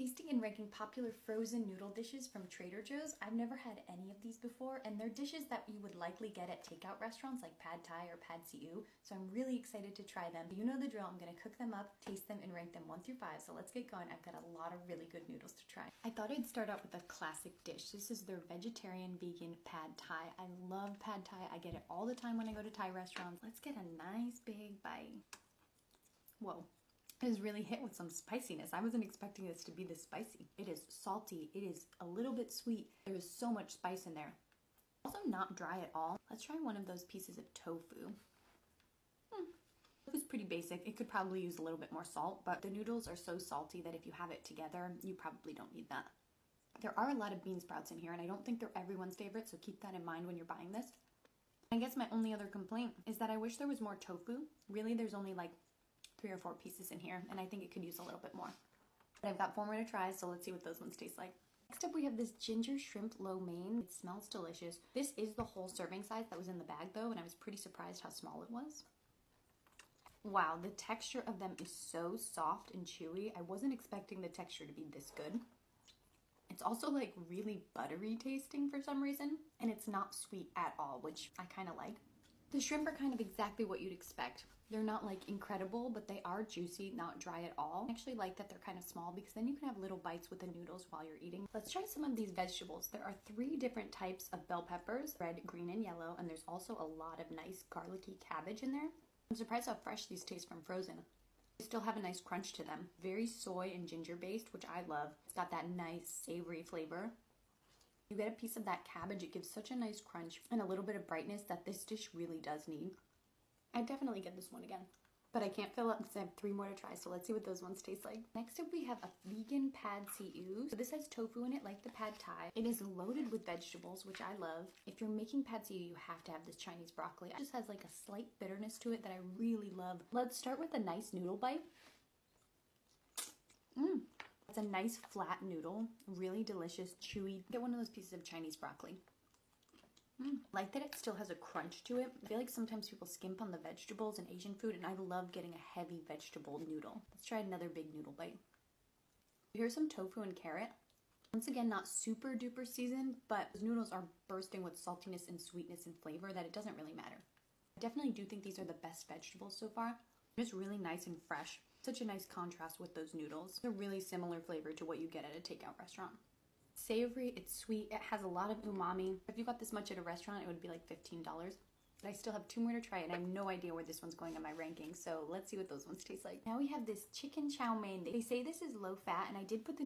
Tasting and ranking popular frozen noodle dishes from Trader Joe's. I've never had any of these before, and they're dishes that you would likely get at takeout restaurants like Pad Thai or Pad See Ew, so I'm really excited to try them. You know the drill, I'm gonna cook them up, taste them, and rank them 1 through 5, so let's get going. I've got a lot of really good noodles to try. I thought I'd start out with a classic dish. This is their vegetarian vegan Pad Thai. I love Pad Thai. I get it all the time when I go to Thai restaurants. Let's get a nice big bite. Whoa. It is really hit with some spiciness. I wasn't expecting this to be this spicy. It is salty. It is a little bit sweet. There is so much spice in there. Also not dry at all. Let's try one of those pieces of tofu. It was pretty basic. It could probably use a little bit more salt, but the noodles are so salty that if you have it together, you probably don't need that. There are a lot of bean sprouts in here, and I don't think they're everyone's favorite, so keep that in mind when you're buying this. I guess my only other complaint is that I wish there was more tofu. Really, there's only like 3 or 4 pieces in here, and I think it could use a little bit more. But I've got 4 more to try, so let's see what those ones taste like. Next up, we have this ginger shrimp lo mein. It smells delicious. This is the whole serving size that was in the bag though, and I was pretty surprised how small it was. Wow, the texture of them is so soft and chewy. I wasn't expecting the texture to be this good. It's also like really buttery tasting for some reason, and it's not sweet at all, which I kind of like. The shrimp are kind of exactly what you'd expect. They're not like incredible, but they are juicy, not dry at all. I actually like that they're kind of small because then you can have little bites with the noodles while you're eating. Let's try some of these vegetables. There are 3 different types of bell peppers, red, green, and yellow, and there's also a lot of nice garlicky cabbage in there. I'm surprised how fresh these taste from frozen. They still have a nice crunch to them. Very soy and ginger based, which I love. It's got that nice savory flavor. You get a piece of that cabbage, it gives such a nice crunch and a little bit of brightness that this dish really does need. I'd definitely get this one again. But I can't fill up because I have 3 more to try, so let's see what those ones taste like. Next up, we have a vegan Pad See Ew. So this has tofu in it like the Pad Thai. It is loaded with vegetables, which I love. If you're making Pad See Ew, you have to have this Chinese broccoli. It just has like a slight bitterness to it that I really love. Let's start with a nice noodle bite. It's a nice flat noodle, really delicious, chewy. Get one of those pieces of Chinese broccoli. I like that it still has a crunch to it. I feel like sometimes people skimp on the vegetables in Asian food, and I love getting a heavy vegetable noodle. Let's try another big noodle bite. Here's some tofu and carrot. Once again, not super duper seasoned, but those noodles are bursting with saltiness and sweetness and flavor that it doesn't really matter. I definitely do think these are the best vegetables so far. Just really nice and fresh. Such a nice contrast with those noodles. They're really similar flavor to what you get at a takeout restaurant. Savory, it's sweet, it has a lot of umami. If you got this much at a restaurant, it would be like $15. But I still have 2 more to try, and I have no idea where this one's going on my ranking, so let's see what those ones taste like. Now we have this chicken chow mein. They say this is low fat, and I did put the